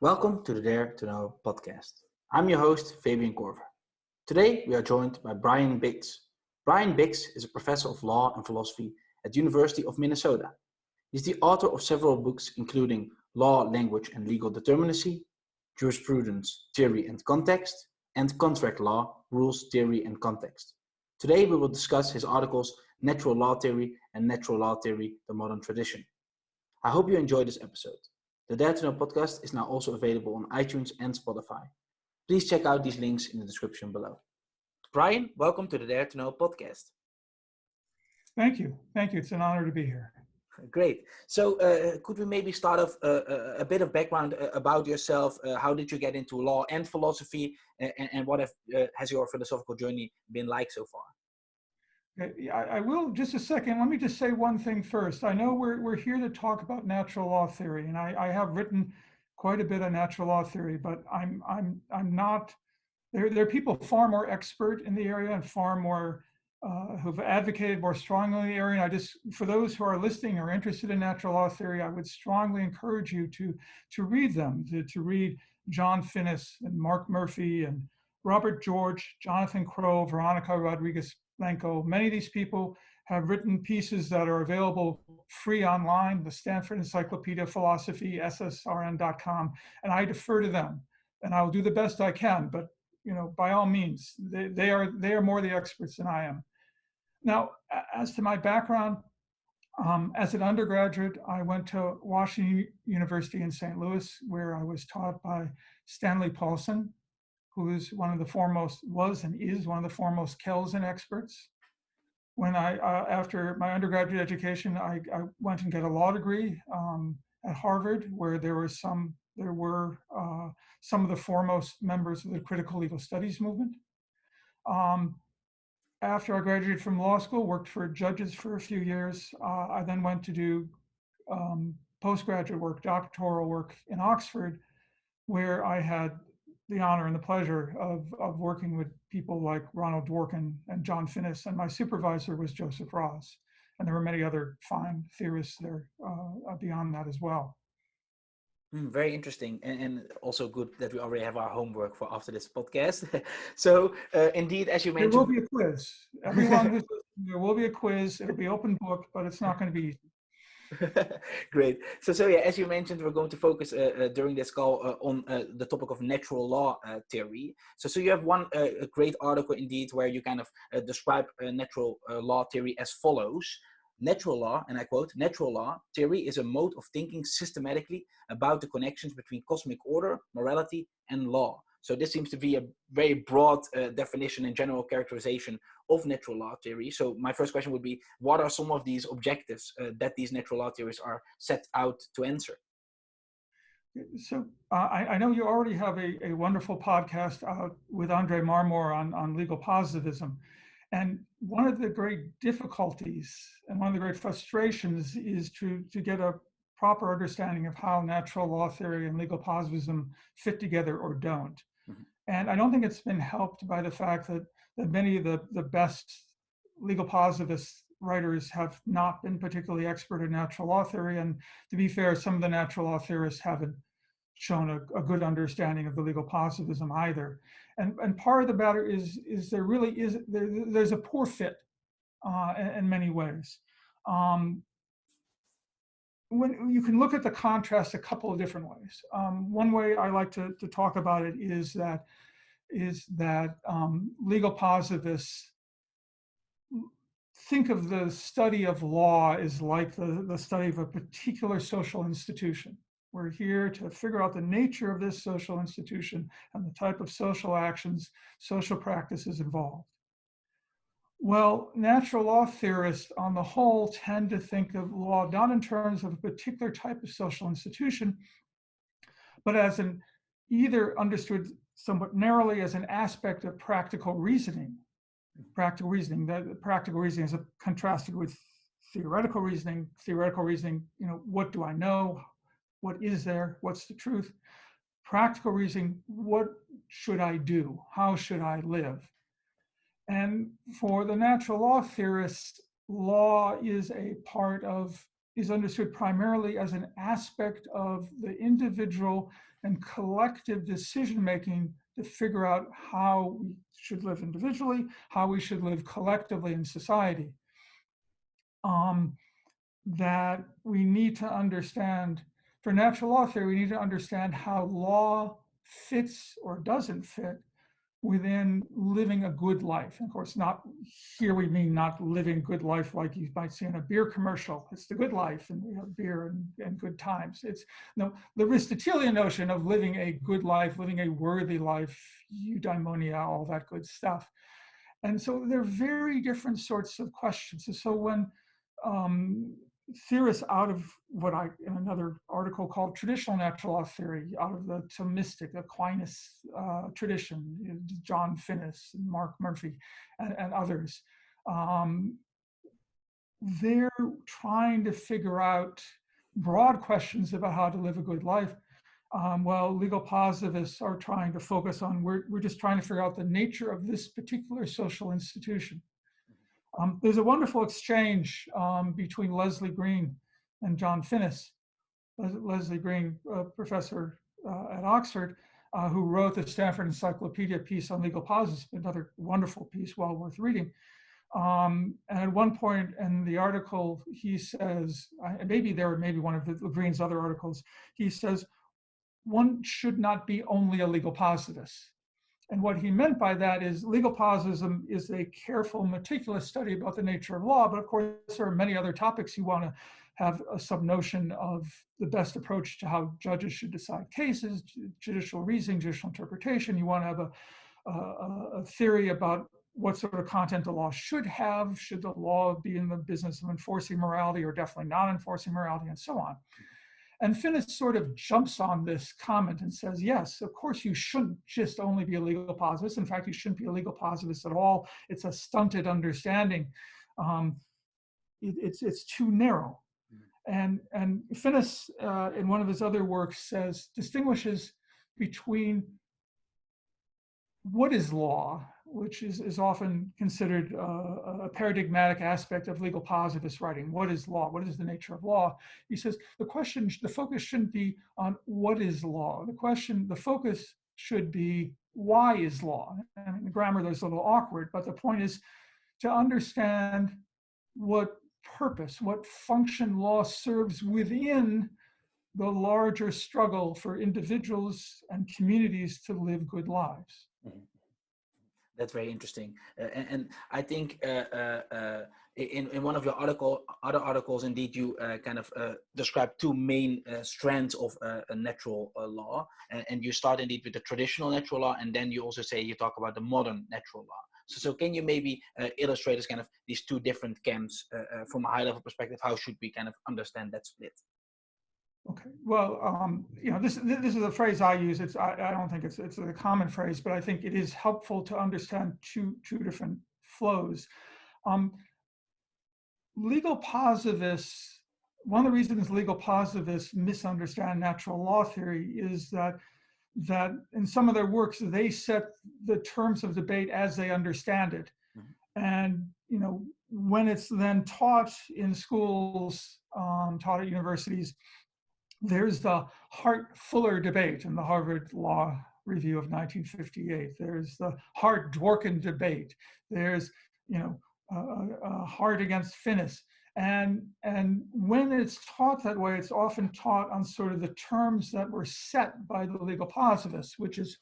Welcome to the Dare to Know podcast. I'm your host, Fabian Corver. Today, we are joined by Brian Bix. Brian Bix is a professor of law and philosophy at the University of Minnesota. He's the author of several books, including Law, Language, and Legal Determinacy, Jurisprudence, Theory and Context, and Contract Law, Rules, Theory, and Context. Today, we will discuss his articles, Natural Law Theory and Natural Law Theory, the Modern Tradition. I hope you enjoyed this episode. The Dare to Know podcast is now also available on iTunes and Spotify. Please check out these links in the description below. Brian, welcome to the Dare to Know podcast. Thank you. It's an honor to be here. Great. So could we maybe start off a bit of background about yourself? How did you get into law and philosophy, and what has your philosophical journey been like so far? I will, just a second. Let me just say one thing first. I know we're here to talk about natural law theory, and I have written quite a bit of natural law theory, but I'm not. There are people far more expert in the area and far more who've advocated more strongly in the area. And for those who are listening or interested in natural law theory, I would strongly encourage you to read them, to read John Finnis and Mark Murphy and Robert George, Jonathan Crow, Veronica Rodriguez-Blanco. Many of these people have written pieces that are available free online, the Stanford Encyclopedia of Philosophy, ssrn.com, and I defer to them. And I'll do the best I can, but by all means, they are more the experts than I am. Now, as to my background, as an undergraduate, I went to Washington University in St. Louis, where I was taught by Stanley Paulson, who is was and is one of the foremost Kelsen experts. When after my undergraduate education, I went and got a law degree at Harvard, where there were some of the foremost members of the critical legal studies movement. After I graduated from law school, worked for judges for a few years. I then went to do postgraduate work, doctoral work in Oxford, where I had the honor and the pleasure of working with people like Ronald Dworkin and John Finnis, and my supervisor was Joseph Ross. And there were many other fine theorists there beyond that as well. Very interesting, and also good that we already have our homework for after this podcast. So indeed, as you mentioned, there will be a quiz. Everyone who's listening, there will be a quiz. It'll be open book, but it's not going to be easy. Great. So yeah, as you mentioned, we're going to focus during this call on the topic of natural law theory. So you have a great article indeed where you kind of describe natural law theory as follows. Natural law, and I quote, natural law theory is a mode of thinking systematically about the connections between cosmic order, morality, and law. So this seems to be a very broad definition and general characterization of natural law theory. So my first question would be, what are some of these objectives that these natural law theories are set out to answer? So I know you already have a wonderful podcast out with Andre Marmor on legal positivism. And one of the great difficulties and one of the great frustrations is to get a proper understanding of how natural law theory and legal positivism fit together or don't. Mm-hmm. And I don't think it's been helped by the fact that many of the best legal positivist writers have not been particularly expert in natural law theory. And to be fair, some of the natural law theorists haven't shown a good understanding of the legal positivism either. And part of the matter is there's a poor fit in many ways. When you can look at the contrast a couple of different ways. One way I like to talk about it is that legal positivists think of the study of law as like the study of a particular social institution. We're here to figure out the nature of this social institution and the type of social actions, social practices involved. Well, natural law theorists on the whole tend to think of law not in terms of a particular type of social institution, but as either understood somewhat narrowly as an aspect of practical reasoning. Practical reasoning is contrasted with theoretical reasoning. Theoretical reasoning, what do I know? What is there? What's the truth? Practical reasoning, what should I do? How should I live? And for the natural law theorists, law is a part of is understood primarily as an aspect of the individual and collective decision-making to figure out how we should live individually, how we should live collectively in society. That we need to understand, for natural law theory, we need to understand how law fits or doesn't fit within living a good life. And of course, not here we mean not living good life like you might see in a beer commercial. It's the good life, and we have beer and good times. It's no, the Aristotelian notion of living a good life, living a worthy life, eudaimonia, all that good stuff. And so they're very different sorts of questions. And so when theorists out of what I, in another article called traditional natural law theory, out of the Thomistic, Aquinas tradition, you know, John Finnis and Mark Murphy and others, they're trying to figure out broad questions about how to live a good life. While legal positivists are trying to focus on, we're just trying to figure out the nature of this particular social institution. There's a wonderful exchange between Leslie Green and John Finnis. Leslie Green, professor at Oxford, who wrote the Stanford Encyclopedia piece on legal positivism, another wonderful piece, well worth reading. And at one point in the article, he says, maybe one of the Green's other articles, he says, one should not be only a legal positivist. And what he meant by that is legal positivism is a careful, meticulous study about the nature of law, but of course there are many other topics you want to have a sub-notion of the best approach to how judges should decide cases, judicial reasoning, judicial interpretation. You want to have a theory about what sort of content the law should have. Should the law be in the business of enforcing morality or definitely not enforcing morality, and so on. And Finnis sort of jumps on this comment and says, yes, of course you shouldn't just only be a legal positivist. In fact, you shouldn't be a legal positivist at all. It's a stunted understanding. It's too narrow. And Finnis, in one of his other works, distinguishes between what is law, which is often considered a paradigmatic aspect of legal positivist writing. What is law? What is the nature of law? He says the focus shouldn't be on what is law. The focus should be why is law? And the grammar there's a little awkward, but the point is to understand what purpose, what function law serves within the larger struggle for individuals and communities to live good lives. Mm-hmm. That's very interesting. And I think in one of your other articles, indeed, you kind of describe two main strands of natural law. And you start indeed with the traditional natural law, and then you also you talk about the modern natural law. So can you maybe illustrate us kind of these two different camps from a high level perspective? How should we kind of understand that split? Okay. Well, you know, this is a phrase I use. I don't think it's a common phrase, but I think it is helpful to understand two different flows. Legal positivists. One of the reasons legal positivists misunderstand natural law theory is that in some of their works they set the terms of debate as they understand it, and you know, when it's then taught in schools, taught at universities, there's the Hart-Fuller debate in the Harvard Law Review of 1958. There's the Hart-Dworkin debate. There's, you know, Hart against Finnis. And when it's taught that way, it's often taught on sort of the terms that were set by the legal positivists, which is,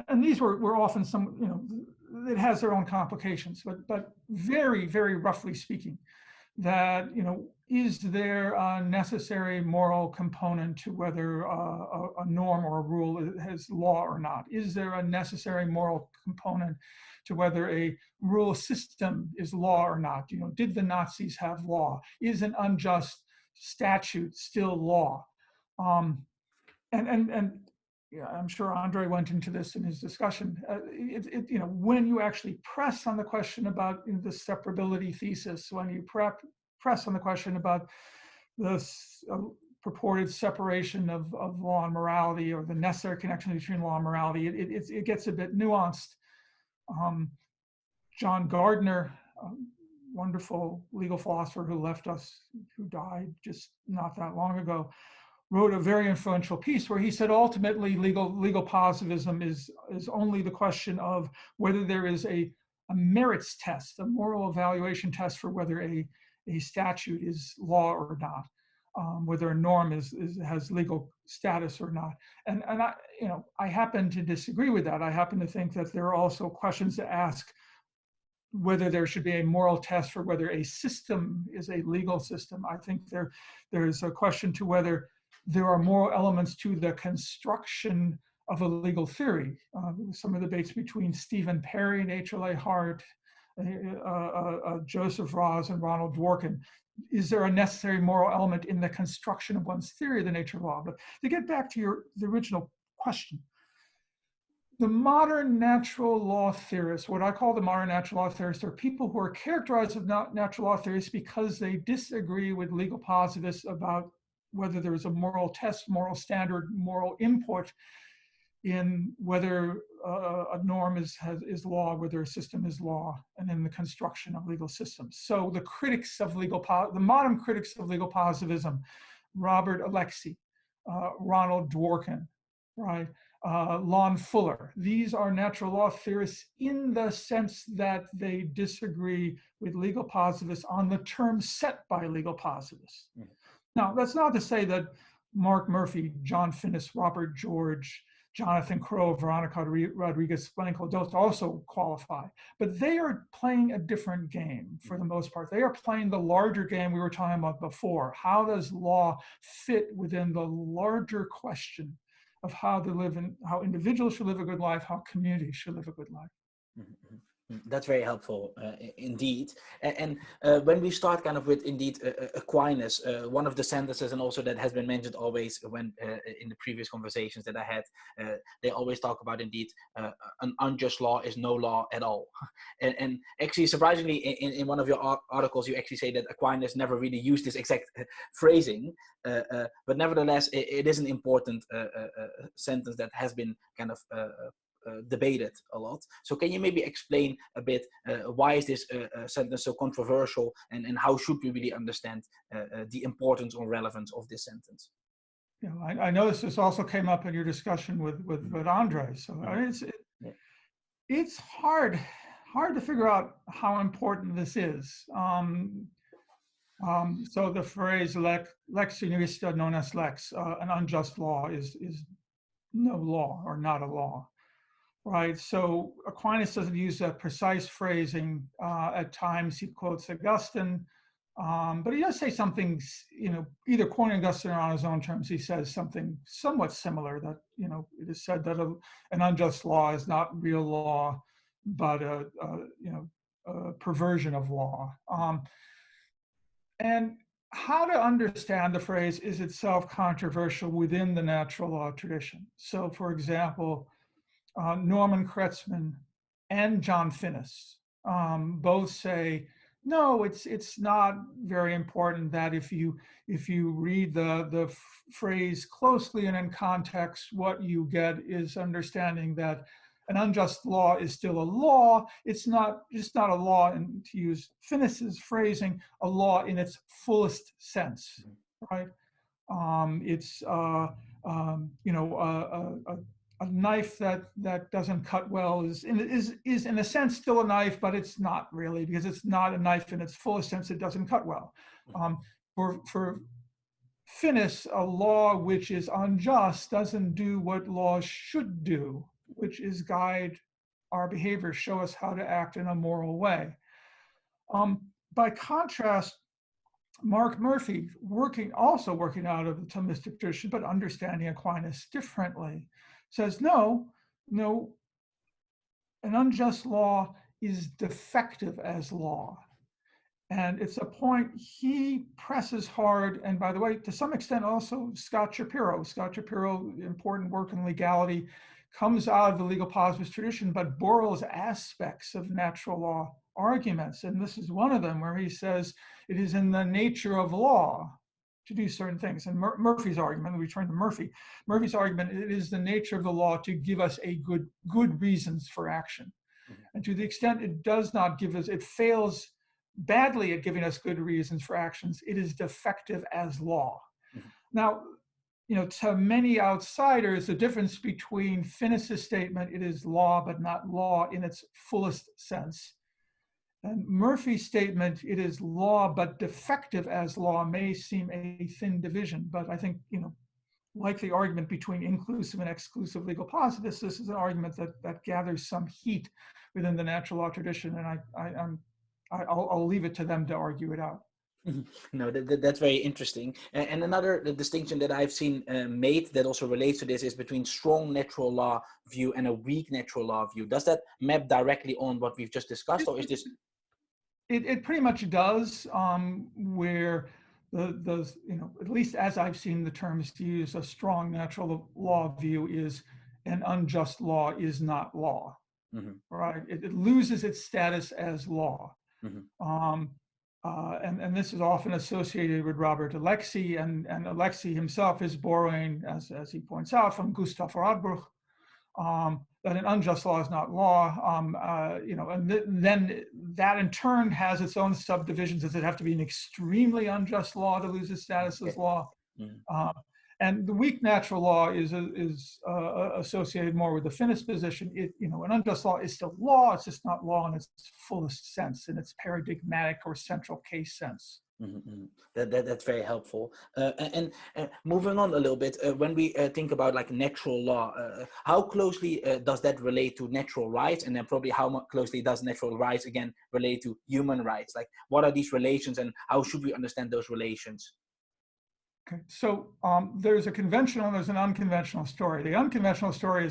and these were often some, you know, it has their own complications, but very, very roughly speaking, that, you know, is there a necessary moral component to whether a norm or a rule has law or not? Is there a necessary moral component to whether a rule system is law or not? You know, did the Nazis have law? Is an unjust statute still law? Yeah, I'm sure Andre went into this in his discussion. You know, when you actually press on the question about, you know, the separability thesis, when you press on the question about the purported separation of law and morality, or the necessary connection between law and morality, it gets a bit nuanced. John Gardner, wonderful legal philosopher who left us, who died just not that long ago, wrote a very influential piece where he said ultimately legal positivism is only the question of whether there is a merits test, a moral evaluation test for whether a statute is law or not, whether a norm has legal status or not. And I happen to disagree with that. I happen to think that there are also questions to ask whether there should be a moral test for whether a system is a legal system. I think there's a question to whether there are moral elements to the construction of a legal theory. Some of the debates between Stephen Perry and H.L.A. Hart, Joseph Raz and Ronald Dworkin. Is there a necessary moral element in the construction of one's theory of the nature of law? But to get back to the original question, the modern natural law theorists, what I call the modern natural law theorists, are people who are characterized as natural law theorists because they disagree with legal positivists about whether there is a moral test, moral standard, moral input in whether a norm is law, whether a system is law, and in the construction of legal systems. So the critics of the modern critics of legal positivism, Robert Alexie, Ronald Dworkin, right? Lon Fuller. These are natural law theorists in the sense that they disagree with legal positivists on the terms set by legal positivists. Mm-hmm. Now, that's not to say that Mark Murphy, John Finnis, Robert George, Jonathan Crow, Veronica Rodriguez-Blanco don't also qualify, but they are playing a different game for the most part. They are playing the larger game we were talking about before. How does law fit within the larger question of how individuals should live a good life, how communities should live a good life? Mm-hmm. That's very helpful indeed. And when we start kind of with indeed Aquinas, one of the sentences, and also that has been mentioned always when in the previous conversations that I had, they always talk about indeed an unjust law is no law at all. And actually, surprisingly, in one of your articles, you actually say that Aquinas never really used this exact phrasing, but nevertheless, it is an important sentence that has been kind of debated a lot. So can you maybe explain a bit why is this sentence so controversial, and how should we really understand the importance or relevance of this sentence? Yeah, I noticed this also came up in your discussion with Andre. So it's hard to figure out how important this is. So the phrase lex injusta non est lex, an unjust law is no law or not a law. Right, so Aquinas doesn't use that precise phrasing. At times he quotes Augustine, but he does say something, either quoting Augustine or on his own terms, he says something somewhat similar, that, it is said that an unjust law is not real law, but a perversion of law. And how to understand the phrase is itself controversial within the natural law tradition. So, for example, Norman Kretzmann and John Finnis both say, no, it's not very important that if you read the phrase closely and in context, what you get is understanding that an unjust law is still a law. It's not a law, and to use Finnis's phrasing, a law in its fullest sense, right? It's a knife that doesn't cut well is in a sense still a knife, but it's not really, because it's not a knife in its fullest sense. It doesn't cut well. For Finnis, a law which is unjust doesn't do what laws should do, which is guide our behavior, show us how to act in a moral way. By contrast, Mark Murphy, working out of the Thomistic tradition, but understanding Aquinas differently, says no, an unjust law is defective as law. And it's a point he presses hard, and by the way, to some extent also Scott Shapiro, important work in legality, comes out of the legal positivist tradition, but borrows aspects of natural law arguments. And this is one of them, where he says it is in the nature of law to do certain things. And Murphy's argument, we turn to Murphy's argument, it is the nature of the law to give us a good reasons for action. And to the extent it does not give us, it fails badly at giving us good reasons for actions, it is defective as law. Mhm. Now, to many outsiders, the difference between Finis's statement, it is law but not law in its fullest sense, and Murphy's statement, it is law but defective as law, may seem a thin division. But I think, like the argument between inclusive and exclusive legal positivists, this is an argument that gathers some heat within the natural law tradition, and I'll leave it to them to argue it out. No, that's very interesting. And another distinction that I've seen made that also relates to this is between strong natural law view and a weak natural law view. Does that map directly on what we've just discussed, or is this? It pretty much does, where the at least as I've seen the terms used, a strong natural law view is an unjust law is not law, Mm-hmm. right? It loses its status as law. Mm-hmm. And this is often associated with Robert Alexy, and Alexy himself is borrowing, as he points out, from Gustav Radbruch, that an unjust law is not law, and then that in turn has its own subdivisions. Does it have to be an extremely unjust law to lose its status as law? Mm-hmm. And the weak natural law is associated more with the Finis position. An unjust law is still law, it's just not law in its fullest sense, in its paradigmatic or central case sense. Mm-hmm. That's very helpful. And moving on a little bit, when we think about like natural law, how closely does that relate to natural rights? And then probably how closely does natural rights again relate to human rights? Like what are these relations and how should we understand those relations? Okay, so there's a conventional and there's an unconventional story. The unconventional story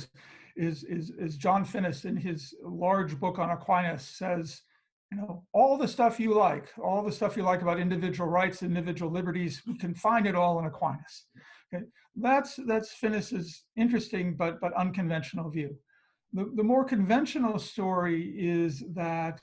is John Finis in his large book on Aquinas says, all the stuff you like about individual rights, individual liberties, we can find it all in Aquinas. Okay, that's Finis's interesting but unconventional view. The more conventional story is that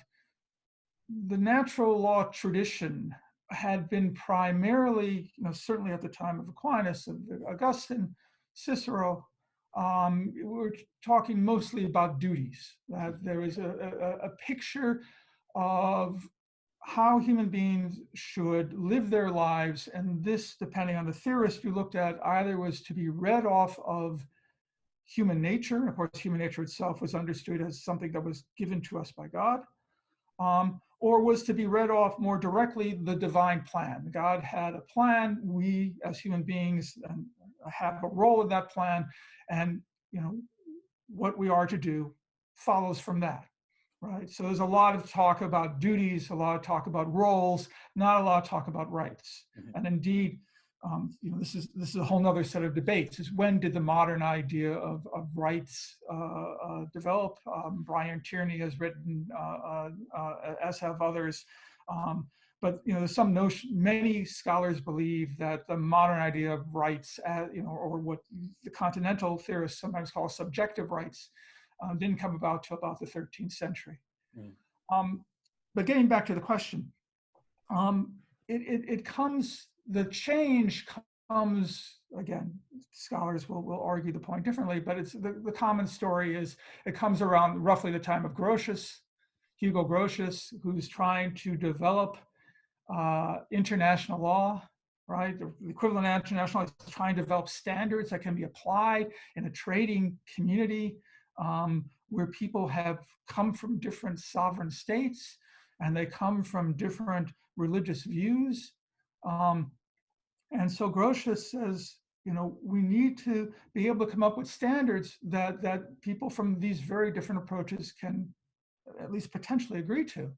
the natural law tradition had been primarily, certainly at the time of Aquinas, of Augustine, Cicero, we're talking mostly about duties. There is a picture of how human beings should live their lives, and this, depending on the theorist you looked at, either was to be read off of human nature. Of course, human nature itself was understood as something that was given to us by God. Or was to be read off more directly the divine plan. God had a plan. We, as human beings, have a role in that plan, and what we are to do follows from that, right? So there's a lot of talk about duties, a lot of talk about roles, not a lot of talk about rights. Mm-hmm. And indeed, this is a whole nother set of debates, is when did the modern idea of rights develop? Brian Tierney has written, as have others, but there's some notion, many scholars believe that the modern idea of rights, or what the continental theorists sometimes call subjective rights, didn't come about till about the 13th century. Mm. But getting back to the question, the change comes, again, scholars will argue the point differently, but it's the common story is it comes around roughly the time of Grotius, Hugo Grotius, who's trying to develop international law, right? The equivalent of international law is trying to develop standards that can be applied in a trading community where people have come from different sovereign states and they come from different religious views. And so Grotius says, we need to be able to come up with standards that people from these very different approaches can at least potentially agree to.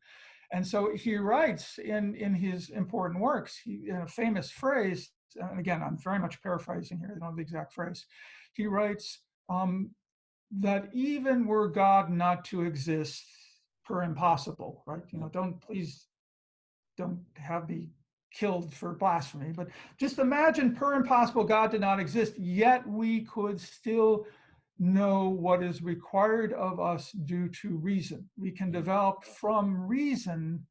And so he writes in his important works, in a famous phrase, and again, I'm very much paraphrasing here, I don't have the exact phrase. He writes that even were God not to exist per impossible, right? Please don't have me killed for blasphemy, but just imagine per impossible God did not exist, yet we could still know what is required of us due to reason. We can develop from reason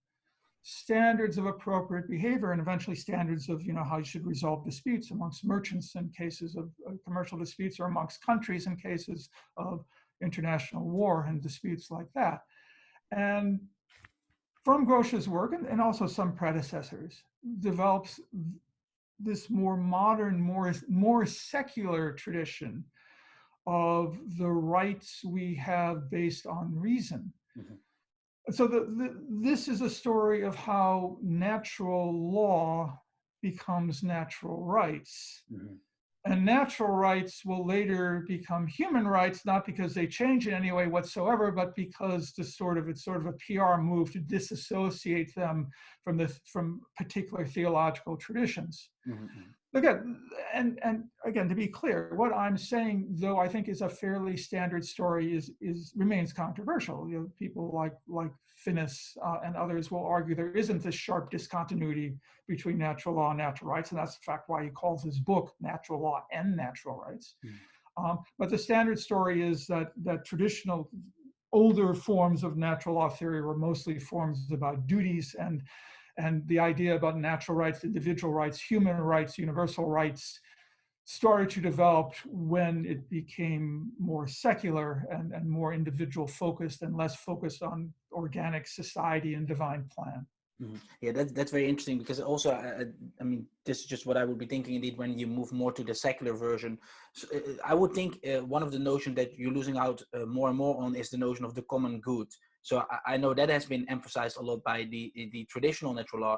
standards of appropriate behavior and eventually standards of how you should resolve disputes amongst merchants in cases of commercial disputes, or amongst countries in cases of international war and disputes like that. And from Grosch's work, and also some predecessors, develops this more modern, more secular tradition of the rights we have based on reason. Mm-hmm. So this is a story of how natural law becomes natural rights. Mm-hmm. And natural rights will later become human rights, not because they change in any way whatsoever, but because it's sort of a PR move to disassociate them from particular theological traditions. Mm-hmm. Again, and again, to be clear, what I'm saying, though I think is a fairly standard story, remains controversial. You know, people like Finnis and others will argue there isn't this sharp discontinuity between natural law and natural rights, and that's in fact why he calls his book Natural Law and Natural Rights. But the standard story is that traditional older forms of natural law theory were mostly forms about duties, and the idea about natural rights, individual rights, human rights, universal rights started to develop when it became more secular and more individual focused and less focused on organic society and divine plan. Mm-hmm. Yeah, that's very interesting, because also, I mean, this is just what I would be thinking indeed when you move more to the secular version. So, I would think one of the notions that you're losing out more and more on is the notion of the common good. So I know that has been emphasized a lot by the traditional natural law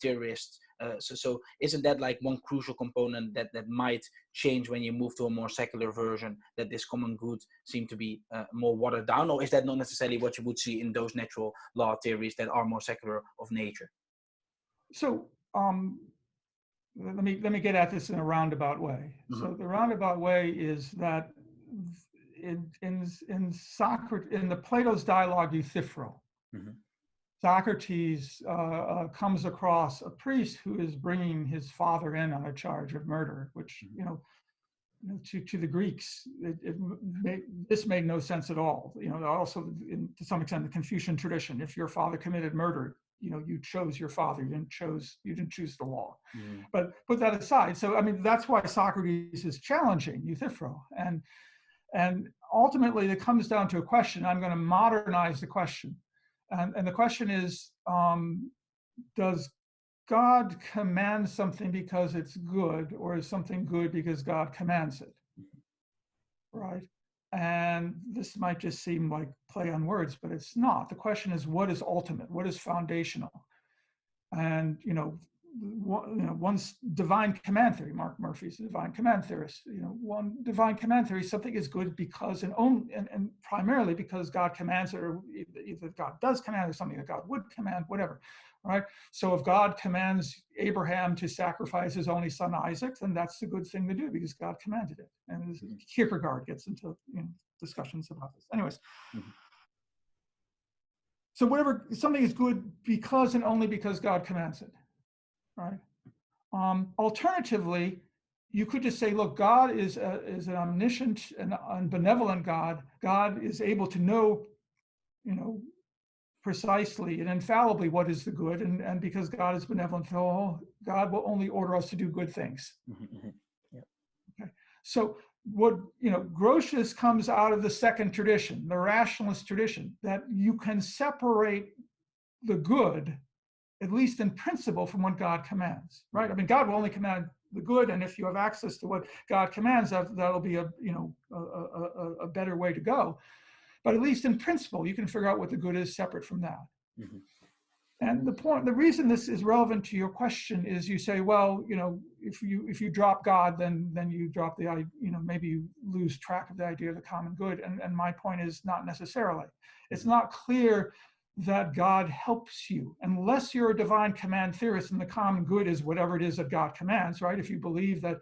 theorists. So isn't that like one crucial component that might change when you move to a more secular version, that this common good seem to be more watered down? Or is that not necessarily what you would see in those natural law theories that are more secular of nature? So let me get at this in a roundabout way. Mm-hmm. So the roundabout way is that in Socrates, in the Plato's dialogue Euthyphro, mm-hmm. Socrates comes across a priest who is bringing his father in on a charge of murder, which, you know, to the Greeks, this made no sense at all. You know, also to some extent the Confucian tradition, if your father committed murder, you know, you chose your father, you didn't choose the law. Mm. But put that aside. So I mean, that's why Socrates is challenging Euthyphro, and ultimately it comes down to a question. I'm going to modernize the question, and the question is, does God command something because it's good, or is something good because God commands it? Right? And this might just seem like play on words, but it's not. The question is, what is ultimate? What is foundational? And one's divine command theory. Mark Murphy's a divine command theorist. You know, one divine command theory, something is good because and primarily because God commands it, or either God does command or something that God would command, whatever. Right? So if God commands Abraham to sacrifice his only son Isaac, then that's the good thing to do because God commanded it. And Kierkegaard gets into discussions about this. Anyways. Mm-hmm. So whatever, something is good because and only because God commands it, right? Alternatively, you could just say, look, God is an omniscient and benevolent God. God is able to know, precisely and infallibly what is the good, and because God is benevolent, God will only order us to do good things. Mm-hmm. Yeah. Okay. So what Grotius comes out of the second tradition, the rationalist tradition, that you can separate the good, at least in principle, from what God commands, right? I mean, God will only command the good, and if you have access to what God commands, that'll be a better way to go. But at least in principle, you can figure out what the good is separate from that. Mm-hmm. And the reason this is relevant to your question is you say, well, if you drop God, then you drop maybe you lose track of the idea of the common good. And my point is not necessarily. It's not clear that God helps you unless you're a divine command theorist and the common good is whatever it is that God commands, right? If you believe that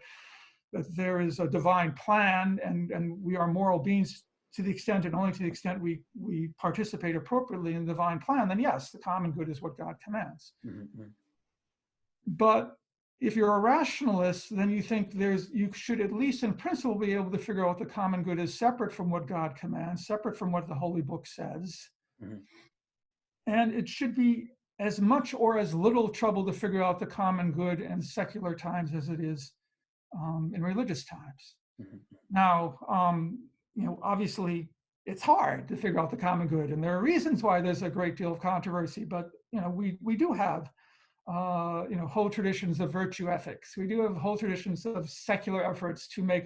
there is a divine plan and we are moral beings to the extent and only to the extent we participate appropriately in the divine plan, then yes, the common good is what God commands. Mm-hmm. But if you're a rationalist, then you think you should at least in principle be able to figure out what the common good is separate from what God commands, separate from what the Holy Book says. Mm-hmm. And it should be as much or as little trouble to figure out the common good in secular times as it is in religious times. Mm-hmm. Now, obviously it's hard to figure out the common good, and there are reasons why there's a great deal of controversy, but we do have whole traditions of virtue ethics. We do have whole traditions of secular efforts to make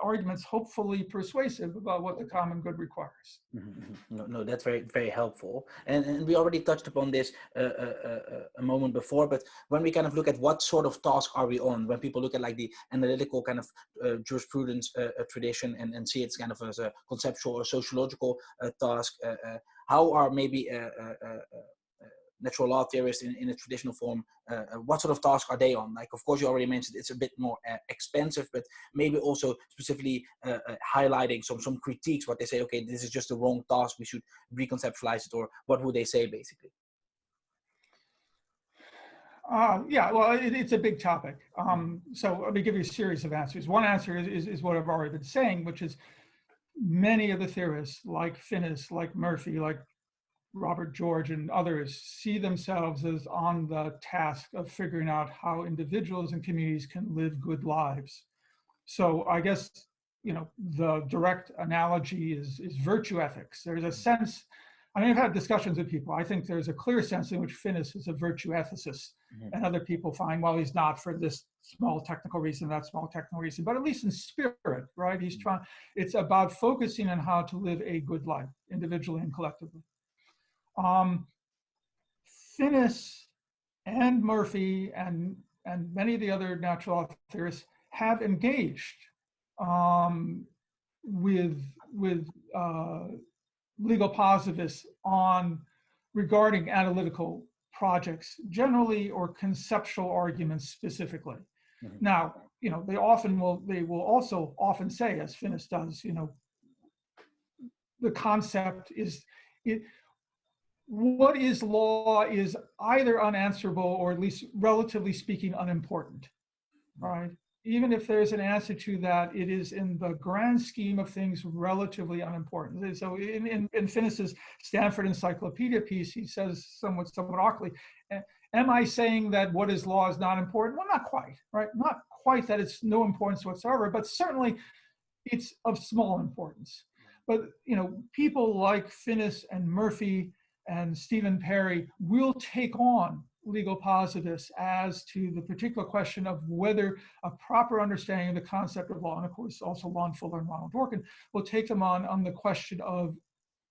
arguments hopefully persuasive about what the common good requires. No, that's very, very helpful. And we already touched upon this a moment before, but when we kind of look at what sort of task are we on, when people look at like the analytical kind of jurisprudence tradition and see it's kind of as a conceptual or sociological task, how are maybe natural law theorists in a traditional form, what sort of task are they on? Like, of course, you already mentioned it's a bit more expensive, but maybe also specifically highlighting some critiques, what they say, okay, this is just the wrong task, we should reconceptualize it, or what would they say, basically? Yeah, well, it's a big topic. So let me give you a series of answers. One answer is what I've already been saying, which is many of the theorists, like Finnis, like Murphy, like Robert George and others, see themselves as on the task of figuring out how individuals and communities can live good lives. So I guess, the direct analogy is virtue ethics. There's a sense, I've had discussions with people. I think there's a clear sense in which Finnis is a virtue ethicist, and other people find, well, he's not for this small technical reason, that small technical reason, but at least in spirit, right? He's trying, it's about focusing on how to live a good life, individually and collectively. Finnis and Murphy and many of the other natural law theorists have engaged with legal positivists regarding analytical projects generally, or conceptual arguments specifically. Now, they will also often say, as Finnis does, the concept is what is law is either unanswerable or, at least relatively speaking, unimportant, right? Even if there's an answer to that, it is in the grand scheme of things relatively unimportant. So in Finnis's Stanford Encyclopedia piece, he says somewhat awkwardly, am I saying that what is law is not important? Well, not quite, right? Not quite that it's no importance whatsoever, but certainly it's of small importance. But people like Finnis and Murphy and Stephen Perry will take on legal positivists as to the particular question of whether a proper understanding of the concept of law, and of course also Lon Fuller and Ronald Dworkin, will take them on the question of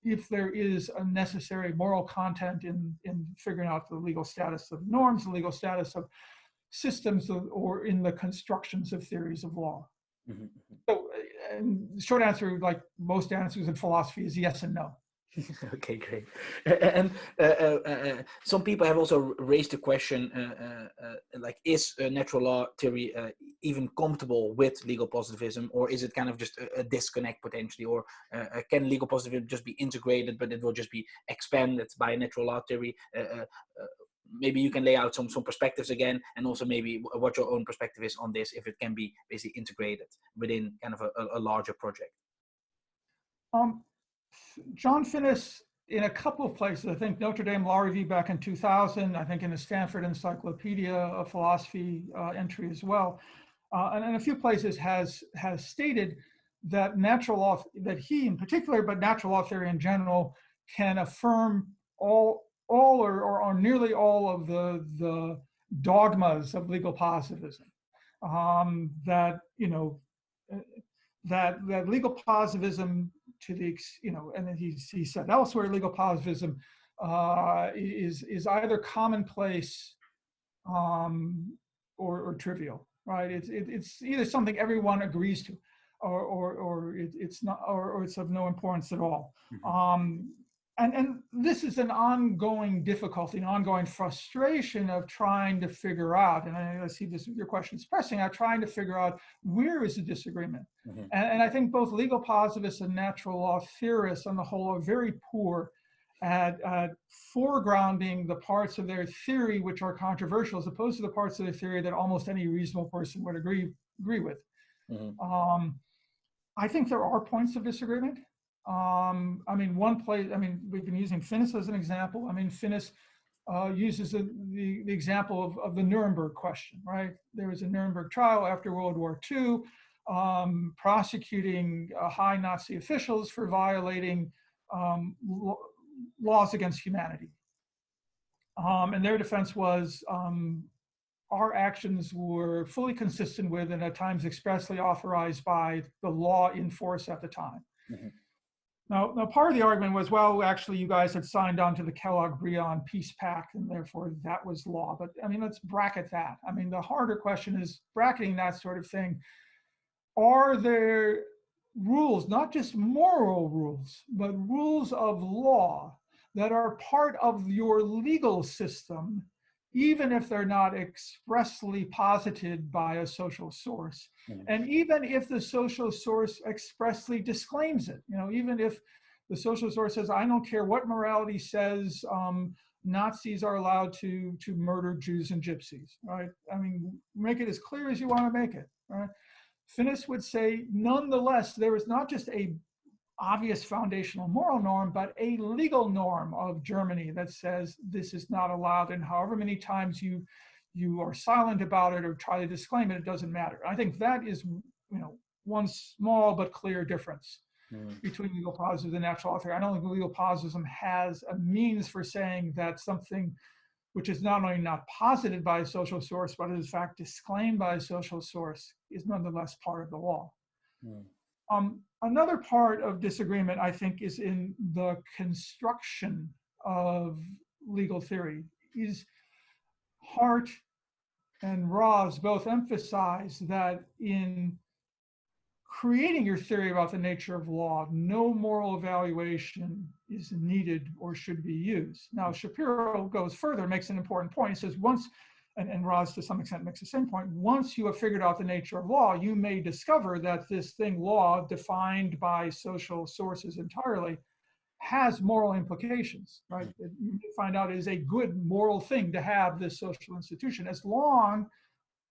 if there is a necessary moral content in figuring out the legal status of norms, the legal status of systems, or in the constructions of theories of law. So, and the short answer, like most answers in philosophy, is yes and no. Okay, great. And some people have also raised the question, like, is natural law theory even compatible with legal positivism, or is it kind of just a disconnect potentially, or can legal positivism just be integrated, but it will just be expanded by natural law theory? Maybe you can lay out some perspectives again, and also maybe what your own perspective is on this, if it can be basically integrated within kind of a larger project. John Finnis, in a couple of places, I think Notre Dame Law Review back in 2000, I think in the Stanford Encyclopedia of Philosophy entry as well, and in a few places has stated that natural law, that he in particular, but natural law theory in general, can affirm all or nearly all of the dogmas of legal positivism. That legal positivism, to the and then he said elsewhere, legal positivism is either commonplace or trivial, right? It's either something everyone agrees to, or it's not, or it's of no importance at all. And this is an ongoing difficulty, an ongoing frustration of trying to figure out, and I see this, your question is pressing, I'm trying to figure out where is the disagreement. And I think both legal positivists and natural law theorists on the whole are very poor at foregrounding the parts of their theory which are controversial, as opposed to the parts of their theory that almost any reasonable person would agree with. I think there are points of disagreement. I mean, one place, I mean, we've been using Finnis as an example. I mean, Finnis uses the example of the Nuremberg question, right? There was a Nuremberg trial after World War II, prosecuting high Nazi officials for violating laws against humanity. And their defense was our actions were fully consistent with and at times expressly authorized by the law in force at the time. Mm-hmm. Now, part of the argument was, well, actually, you guys had signed on to the Kellogg-Briand Peace Pact, and therefore that was law. But I mean, let's bracket that. I mean, the harder question is bracketing that sort of thing. Are there rules, not just moral rules, but rules of law that are part of your legal system, even if they're not expressly posited by a social source? Mm-hmm. And even if the social source expressly disclaims it, even if the social source says, I don't care what morality says, Nazis are allowed to murder Jews and gypsies, right? I mean, make it as clear as you want to make it, right? Finis would say, nonetheless, there is not just a obvious foundational moral norm, but a legal norm of Germany that says this is not allowed, and however many times you are silent about it or try to disclaim it, it doesn't matter. I think that is, one small but clear difference between legal positivism and natural law theory. I don't think legal positivism has a means for saying that something which is not only not posited by a social source, but is in fact disclaimed by a social source, is nonetheless part of the law. Another part of disagreement, I think, is in the construction of legal theory. Hart and Raz both emphasize that in creating your theory about the nature of law, no moral evaluation is needed or should be used. Now, Shapiro goes further, makes an important point. He says once, and Raz to some extent makes the same point, once you have figured out the nature of law, you may discover that this thing, law, defined by social sources entirely, has moral implications, right? You may find out it is a good moral thing to have this social institution, as long,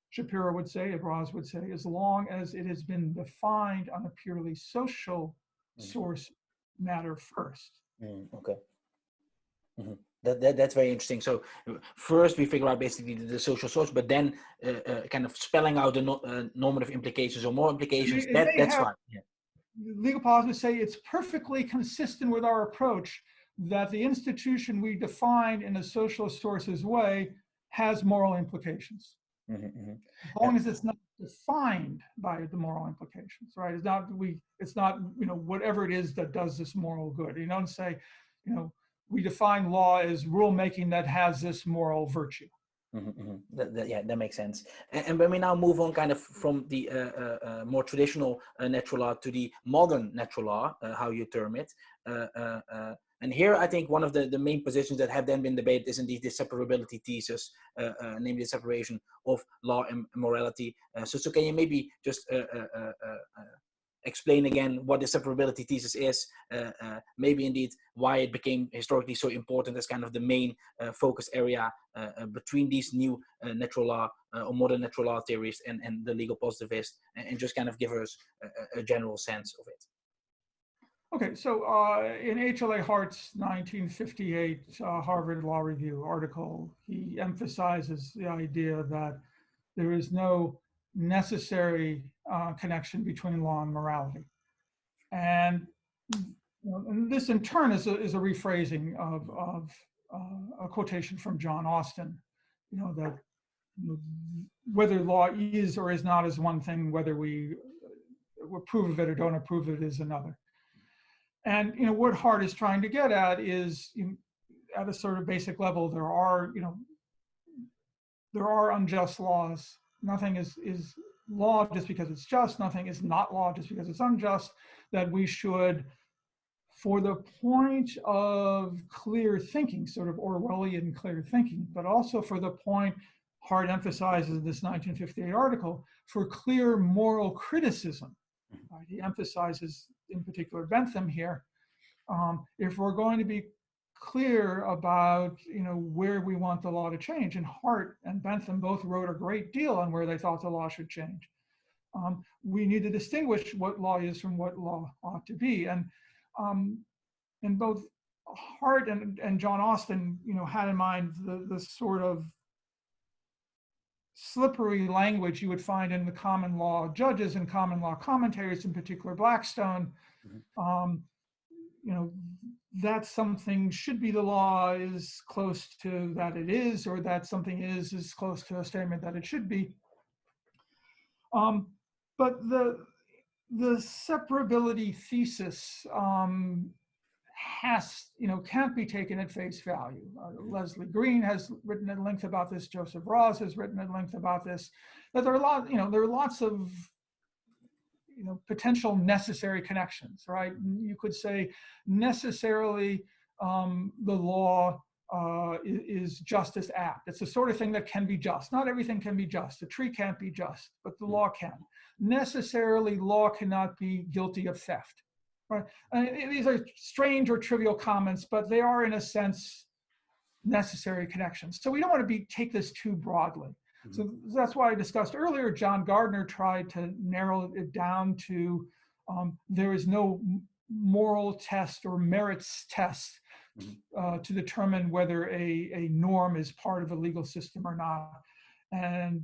Shapiro would say, Raz would say, as long as it has been defined on a purely social source matter first. Okay. Mm-hmm. That's very interesting. So first we figure out basically the social source, but then kind of spelling out the normative implications or moral implications. That's fine. Yeah. Legal positivists say it's perfectly consistent with our approach that the institution we define in a social sources way has moral implications. As long as it's not defined by the moral implications, right? It's not whatever it is that does this moral good. You don't say, we define law as rulemaking that has this moral virtue. That makes sense. And when we now move on kind of from the more traditional natural law to the modern natural law, how you term it, and here I think one of the main positions that have then been debated is indeed the separability thesis, namely the separation of law and morality. So can you maybe just explain again what the separability thesis is, maybe indeed why it became historically so important as kind of the main focus area between these new natural law or modern natural law theories and the legal positivist, and just kind of give us a general sense of it. Okay, so in H.L.A. Hart's 1958 Harvard Law Review article, he emphasizes the idea that there is no necessary connection between law and morality. And, and this in turn is a rephrasing of a quotation from John Austin, that whether law is or is not is one thing, whether we approve of it or don't approve of it is another. And what Hart is trying to get at is, at a sort of basic level, there are unjust laws. Nothing is law just because it's just. Nothing is not law just because it's unjust. That we should, for the point of clear thinking, sort of Orwellian clear thinking, but also for the point Hart emphasizes in this 1958 article, for clear moral criticism. Right? He emphasizes, in particular, Bentham here. If we're going to be clear about, where we want the law to change, and Hart and Bentham both wrote a great deal on where they thought the law should change. We need to distinguish what law is from what law ought to be. And both Hart and John Austin, had in mind the sort of slippery language you would find in the common law judges and common law commentaries, in particular Blackstone. that something should be the law is close to that it is, or that something is close to a statement that it should be. But the separability thesis can't be taken at face value. Leslie Green has written at length about this. Joseph Raz has written at length about this. But there are lots of potential necessary connections, right? You could say necessarily the law is just as apt. It's the sort of thing that can be just. Not everything can be just. A tree can't be just, but the law can. Necessarily, law cannot be guilty of theft, right? These are strange or trivial comments, but they are, in a sense, necessary connections. So we don't want to take this too broadly. So that's why I discussed earlier, John Gardner tried to narrow it down to there is no moral test or merits test to determine whether a norm is part of a legal system or not. And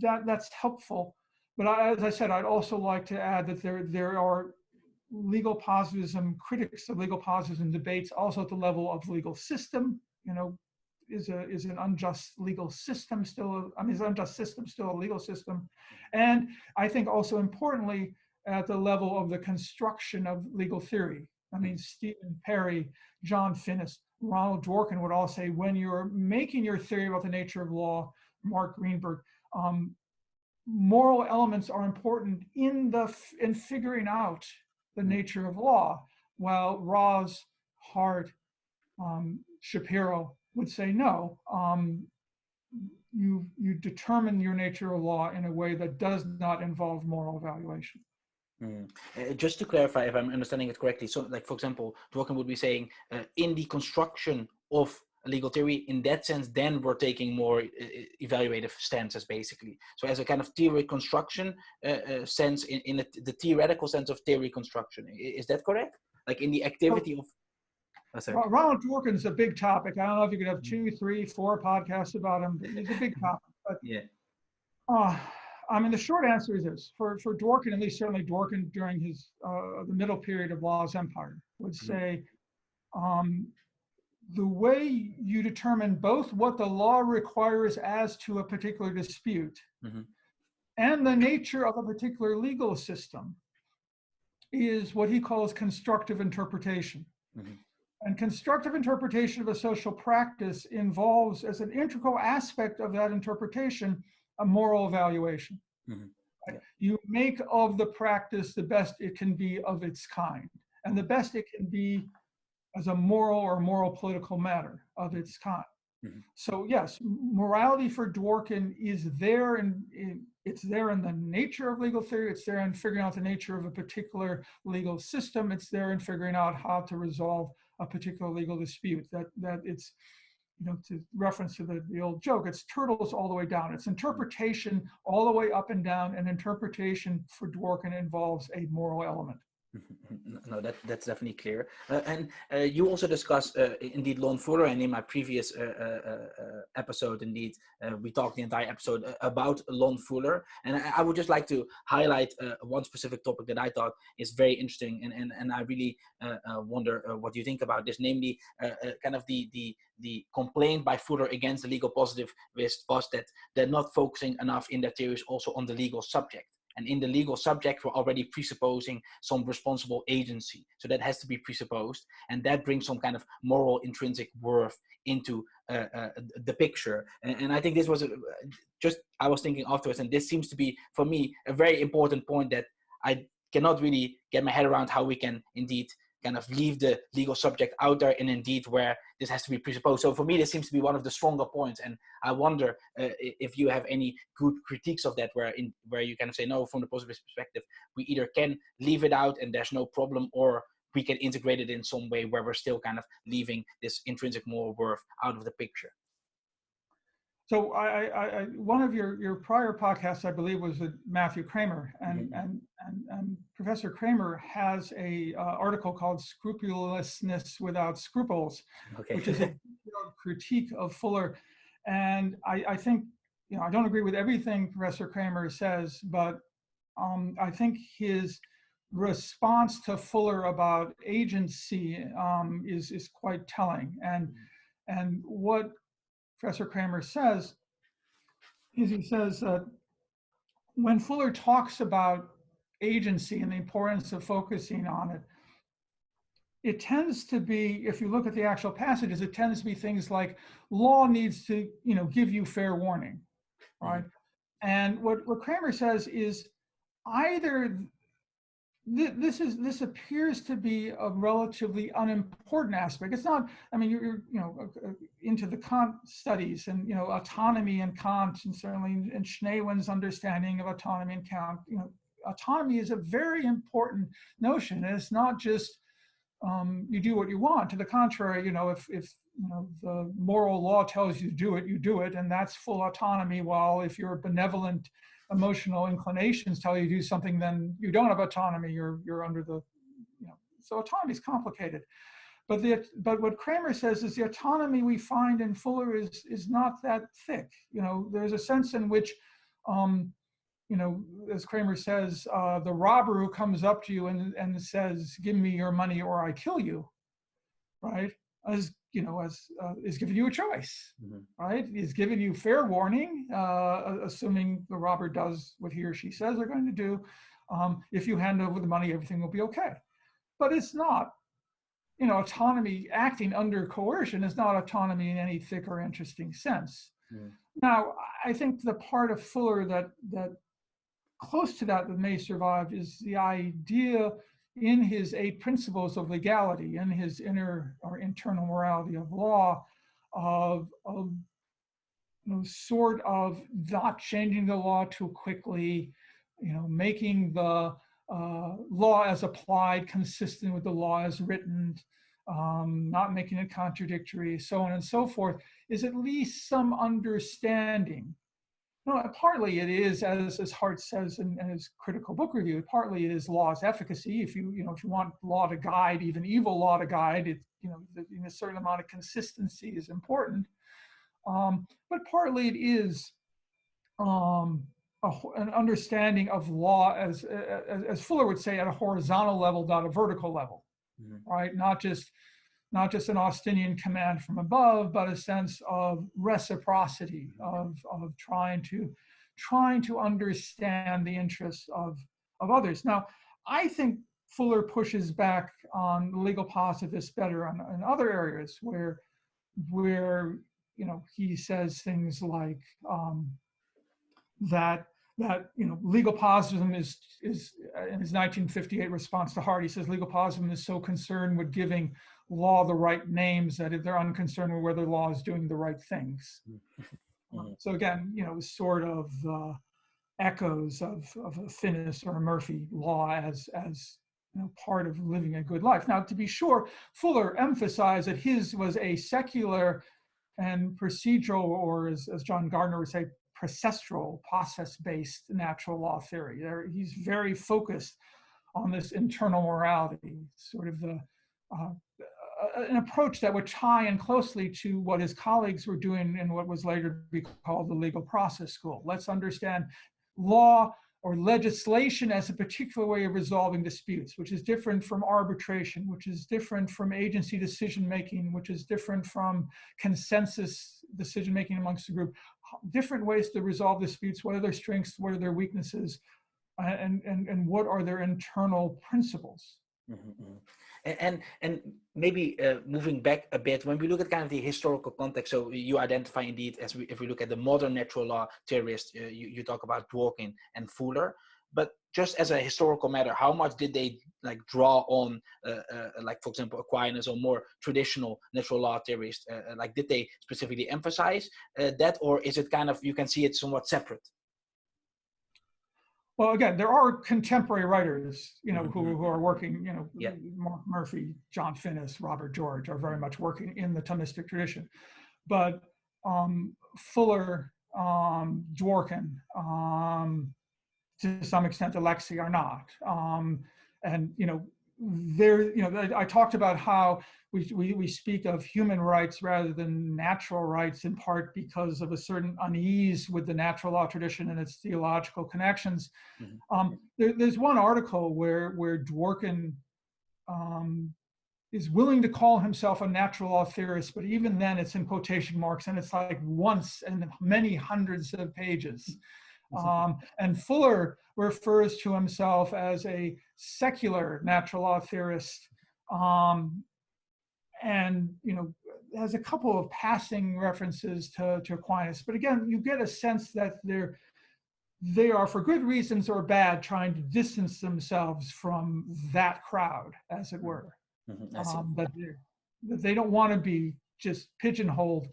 that's helpful. But as I said, I'd also like to add that there are legal positivism, critics of legal positivism debates also at the level of legal system. Is an unjust legal system still, is an unjust system still a legal system? And I think also importantly, at the level of the construction of legal theory. Stephen Perry, John Finnis, Ronald Dworkin would all say, when you're making your theory about the nature of law, Mark Greenberg, moral elements are important in figuring out the nature of law, while Raz, Hart, Shapiro would say no. You determine your nature of law in a way that does not involve moral evaluation. Just to clarify, if I'm understanding it correctly, so like, for example, Dworkin would be saying in the construction of a legal theory, in that sense, then we're taking more evaluative stances, basically. So as a kind of theory construction sense, in the theoretical sense of theory construction, is that correct? Like in the activity of... Ronald Dworkin's a big topic. I don't know if you could have 2, 3, 4 podcasts about him, but he's a big topic. But yeah. The short answer is this: for Dworkin, at least certainly Dworkin during his the middle period of Law's empire, would say the way you determine both what the law requires as to a particular dispute and the nature of a particular legal system is what he calls constructive interpretation. And constructive interpretation of a social practice involves, as an integral aspect of that interpretation, a moral evaluation. Right? You make of the practice the best it can be of its kind, and the best it can be as a moral or moral political matter of its kind. So yes, morality for Dworkin is there, and it's there in the nature of legal theory. It's there in figuring out the nature of a particular legal system. It's there in figuring out how to resolve a particular legal dispute. That it's, to reference to the old joke, it's turtles all the way down. It's interpretation all the way up and down, and interpretation for Dworkin involves a moral element. No, that's definitely clear. And you also discuss, indeed, Lon Fuller, and in my previous episode, indeed, we talked the entire episode about Lon Fuller. And I would just like to highlight one specific topic that I thought is very interesting, and I really wonder what you think about this, namely kind of the complaint by Fuller against the legal positivist was that they're not focusing enough in their theories also on the legal subject. And in the legal subject, we're already presupposing some responsible agency. So that has to be presupposed. And that brings some kind of moral intrinsic worth into the picture. And I think this was I was thinking afterwards, and this seems to be, for me, a very important point that I cannot really get my head around, how we can indeed kind of leave the legal subject out there, and indeed where this has to be presupposed. So for me, this seems to be one of the stronger points. And I wonder if you have any good critiques of that, where you kind of say, no, from the positivist perspective, we either can leave it out and there's no problem, or we can integrate it in some way where we're still kind of leaving this intrinsic moral worth out of the picture. So I one of your prior podcasts, I believe, was with Matthew Kramer, and Professor Kramer has a article called "Scrupulousness Without Scruples," which is a critique of Fuller. And I think, I don't agree with everything Professor Kramer says, but I think his response to Fuller about agency is quite telling. And what Professor Kramer says is, he says that when Fuller talks about agency and the importance of focusing on it, it tends to be, if you look at the actual passages, it tends to be things like law needs to, give you fair warning, right? And what Kramer says is either this appears to be a relatively unimportant aspect. It's not, I mean, you're into the Kant studies and, autonomy and Kant, and certainly in Schneewin's understanding of autonomy and Kant, autonomy is a very important notion. And it's not just you do what you want. To the contrary, if the moral law tells you to do it, and that's full autonomy. While if your benevolent emotional inclinations tell you to do something, then you don't have autonomy. You're under the, so autonomy is complicated. But what Kramer says is the autonomy we find in Fuller is not that thick. There's a sense in which, as Kramer says, the robber who comes up to you and says, "Give me your money or I kill you," right? Is giving you a choice, right? He's giving you fair warning, assuming the robber does what he or she says they're going to do. If you hand over the money, everything will be okay. But it's not, autonomy acting under coercion is not autonomy in any thick or interesting sense. Now, I think the part of Fuller that close to that may survive is the idea in his 8 principles of legality, in his inner or internal morality of law, of sort of not changing the law too quickly, making the law as applied consistent with the law as written, not making it contradictory, so on and so forth, is at least some understanding. No, partly it is, as Hart says in his critical book review, partly it is law's efficacy. If you want law to guide, even evil law to guide, a certain amount of consistency is important. But partly it is an understanding of law as Fuller would say, at a horizontal level, not a vertical level, right? Not just an Austinian command from above, but a sense of reciprocity, of trying to understand the interests of others. Now, I think Fuller pushes back on legal positivists better in other areas where he says things like that legal positivism is in his 1958 response to Hart, he says legal positivism is so concerned with giving law the right names that they're unconcerned with whether law is doing the right things. So again, sort of echoes of a Finnis or a Murphy law as part of living a good life. Now, to be sure, Fuller emphasized that his was a secular and procedural, or as John Gardner would say, process-based natural law theory. He's very focused on this internal morality, sort of an approach that would tie in closely to what his colleagues were doing in what was later to be called the legal process school. Let's understand law or legislation as a particular way of resolving disputes, which is different from arbitration, which is different from agency decision-making, which is different from consensus decision-making amongst the group. Different ways to resolve disputes, what are their strengths, what are their weaknesses, and what are their internal principles. And maybe moving back a bit, when we look at kind of the historical context, so you identify indeed, if we look at the modern natural law theorists, you talk about Dworkin and Fuller, but just as a historical matter, how much did they draw on, for example, Aquinas or more traditional natural law theorists? Did they specifically emphasize that, or is it kind of, you can see it somewhat separate? Well, again, there are contemporary writers, who are working, Mark Murphy, John Finnis, Robert George are very much working in the Thomistic tradition. But Fuller, Dworkin, to some extent Alexei are not. And, I talked about how we speak of human rights rather than natural rights, in part because of a certain unease with the natural law tradition and its theological connections. Mm-hmm. There's one article where Dworkin is willing to call himself a natural law theorist, but even then it's in quotation marks, and it's like once and many hundreds of pages. And Fuller refers to himself as a secular natural law theorist, and has a couple of passing references to Aquinas. But again, you get a sense that they are, for good reasons or bad, trying to distance themselves from that crowd, as it were. Mm-hmm. That they don't want to be just pigeonholed.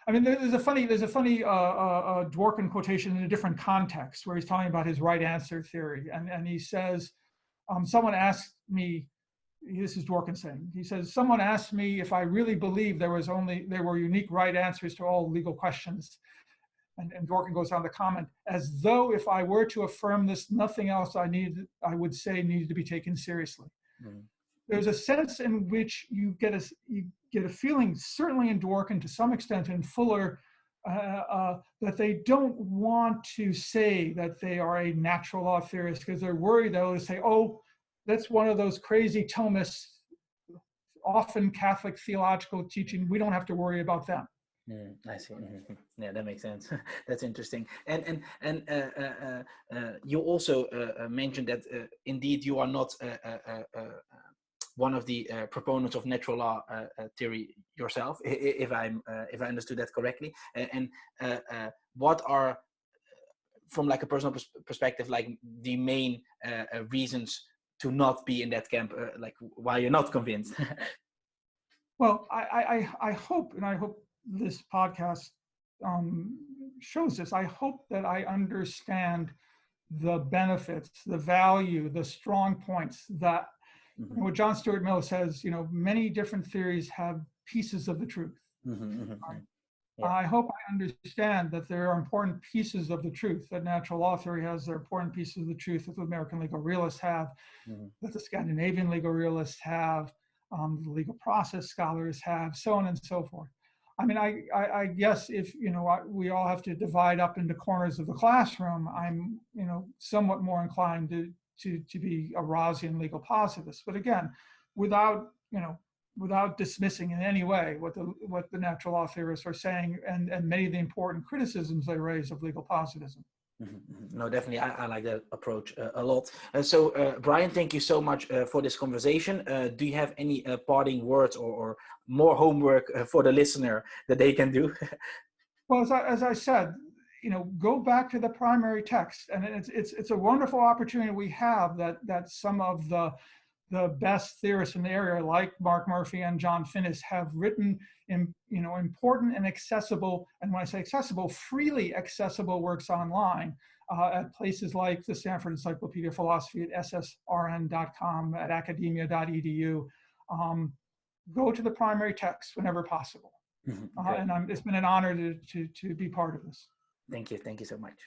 I mean, there's a funny Dworkin quotation in a different context where he's talking about his right answer theory, and he says, someone asked me, this is Dworkin saying, he says, someone asked me if I really believed there were unique right answers to all legal questions. And Dworkin goes on to comment, as though if I were to affirm this, nothing else I would say needed to be taken seriously. Mm-hmm. There's a sense in which you get a feeling, certainly in Dworkin, to some extent in Fuller, that they don't want to say that they are a natural law theorist because they're worried they'll say, oh, that's one of those crazy Thomists, often Catholic theological teaching. We don't have to worry about them. I see. Mm-hmm. Yeah, that makes sense. That's interesting. And you also mentioned that indeed you are not one of the proponents of natural law theory yourself, if I understood that correctly. And what are, from like a personal perspective, like the main reasons to not be in that camp, like why you're not convinced? Well, I hope, and I hope this podcast shows this. I hope that I understand the benefits, the value, the strong points that, mm-hmm. What John Stuart Mill says, many different theories have pieces of the truth. Mm-hmm, mm-hmm. Yeah. I hope I understand that there are important pieces of the truth that natural law theory has. There are important pieces of the truth that the American legal realists have, mm-hmm. that the Scandinavian legal realists have, the legal process scholars have, so on and so forth. I mean, I guess if, we all have to divide up into corners of the classroom, I'm, somewhat more inclined to be a Rawlsian legal positivist. But again, without dismissing in any way what the natural law theorists are saying and many of the important criticisms they raise of legal positivism. Mm-hmm. No, definitely. I like that approach a lot. So, Brian, thank you so much for this conversation. Do you have any parting words or more homework for the listener that they can do? Well, as I said, go back to the primary text, and it's a wonderful opportunity we have that some of the best theorists in the area, like Mark Murphy and John Finnis, have written important and accessible, and when I say accessible, freely accessible works online at places like the Stanford Encyclopedia of Philosophy at ssrn.com, at academia.edu. Go to the primary text whenever possible. And it's been an honor to be part of this. Thank you so much.